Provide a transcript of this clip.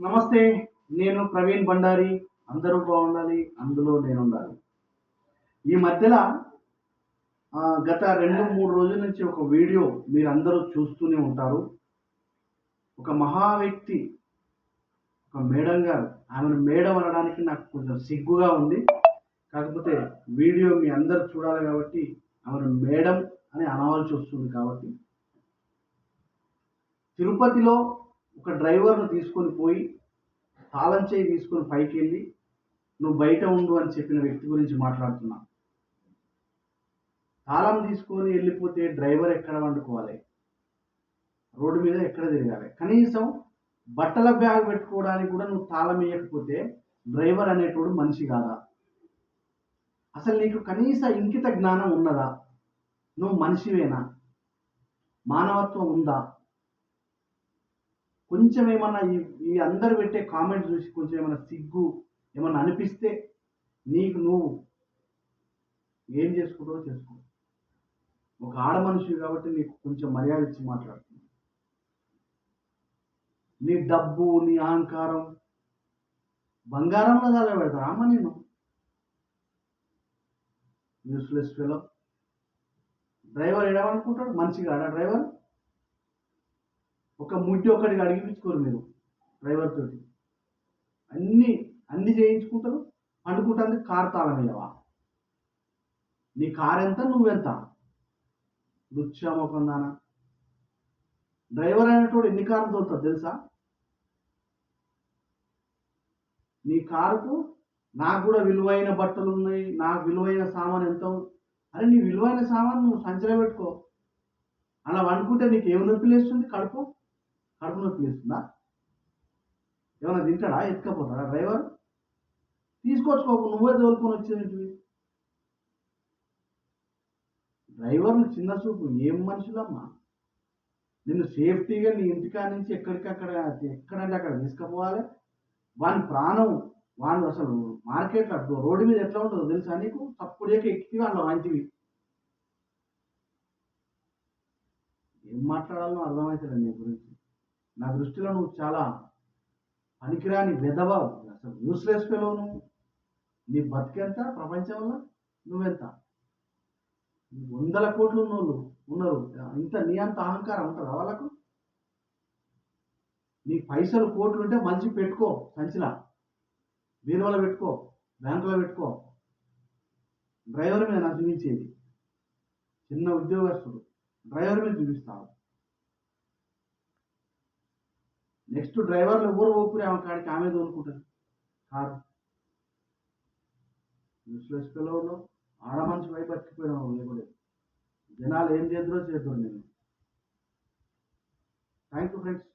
నమస్తే. నేను ప్రవీణ్ బండారి. అందరూ బాగుండాలి. అందులో నేనుండాలి. ఈ మధ్యల గత 2, 3 రోజుల నుంచి ఒక వీడియో మీరందరూ చూస్తూనే ఉంటారు. ఒక మహా వ్యక్తి, ఒక మేడం గారు. ఆమెను మేడం అనడానికి నాకు కొంచెం సిగ్గుగా ఉంది. కాకపోతే వీడియో మీ అందరూ చూడాలి కాబట్టి ఆమెను మేడం అని అనవలసి వస్తుంది కాబట్టి, తిరుపతిలో ఒక డ్రైవర్‌ని తీసుకొని పోయి తాళం చెయ్యి తీసుకొని పైకెళ్ళి, "నువ్వు బయట ఉండు" అని చెప్పిన వ్యక్తి గురించి మాట్లాడుతున్నా. తాళం తీసుకొని వెళ్ళిపోతే డ్రైవర్ ఎక్కడ వండుకోవాలి? రోడ్డు మీద ఎక్కడ తిరగాలి? కనీసం బట్టల బ్యాగ్ పెట్టుకోవడానికి కూడా నువ్వు తాళం ఇయ్యకపోతే డ్రైవర్ అనేటోడు మనిషి కాదా? అసలు నీకు కనీస ఇంకిత జ్ఞానం ఉన్నదా? నువ్వు మనిషివేనా? మానవత్వం ఉందా? కొంచెం ఏమన్నా ఈ ఈ అందరూ పెట్టే కామెంట్స్ చూసి కొంచెం ఏమన్నా సిగ్గు ఏమన్నా అనిపిస్తే నీకు నువ్వు ఏం చేసుకుంటావో చేసుకో. ఒక ఆడ మనిషివి కాబట్టి నీకు కొంచెం మర్యాద ఇచ్చి మాట్లాడుతున్నా. నీ డబ్బు, నీ అహంకారం బంగారంలో తగలబెడతారా అమ్మ నేను? Useless fellow. డ్రైవర్ ఏడవనుకుంటాడు? మనిషి కాడా డ్రైవర్? ఒక ముడ్డి ఒక్కటికి అడిగిపించుకోరు మీరు డ్రైవర్ తోటి. అన్నీ, అన్నీ చేయించుకుంటారు. పండుకుంటానికి కారు తాళం ఇయ్యవా? నీ కారెంత? నువ్వెంత? లుచ్చా మొఖం దానా. డ్రైవర్ అనేటోడు ఎన్ని కార్లు తోలుతాడు తెలుసా? నీ కారుకు నాకు కూడా విలువైన బట్టలున్నాయి. నాకు విలువైన సామాను ఎంత అరే నీ విలువైన సామాను నువ్వు సంచిలో పెట్టుకో. అలా వండుకుంటే నీకు ఏమి నొప్పి లేస్తుంది? కడుపు నొప్పి లేస్తుందా? ఏమన్నా తింటాడా? ఎత్తుకపోతాడా డ్రైవర్? తీసుకొచ్చుకోకు, నువ్వే తోలుకొని వచ్చేటివి. డ్రైవర్లు చిన్న చూపు. ఏం మనుషులమ్మా? నిన్ను సేఫ్టీగా నీ ఇంటికాడ నుంచి ఎక్కడికక్కడ ఎక్కడంటే అక్కడ తీసుకుపోవాలి. వాని ప్రాణం వాడు అసలు మార్కెట్‌లో రోడ్డు మీద ఎట్లా ఉంటదో తెలుసా నీకు? చప్పుడు చేయక ఎక్కితివి అందులో వాంటివి. ఏం మాట్లాడాలో అర్థమైతలేదు నీ గురించి. నా దృష్టిలో నువ్వు చాలా పనికిరాని వెధవ. అసలు యూస్‌లెస్ ఫెలో నువ్వు. నీ బతుకెంత ప్రపంచంలో? నువ్వెంత? వందల కోట్లు ఉన్నోళ్ళు ఉన్నారు. ఇంత నీ అంత అహంకారం ఉంటదా వాళ్ళకు? నీ పైసలు కోట్లుంటే మంచిగా పెట్టుకో సంచిల. బీరువాలో పెట్టుకో. బ్యాంకులో పెట్టుకో. డ్రైవర్ మీద నా చూపించేది. చిన్న ఉద్యోగస్తుడు. డ్రైవర్ మీద చూపిస్తావు. నెక్స్ట్ డ్రైవర్లు ఎవరు పోకురి ఆమె కాడికి ఆమె తోలుకుంటది కారు. యూస్‌లెస్ ఫెలోలో ఆడ మనిషివై బతికిపోయినావు లేకపోతే. జనాలు ఏం చేద్దురో చేద్దురు నిన్ను. Thank you friends.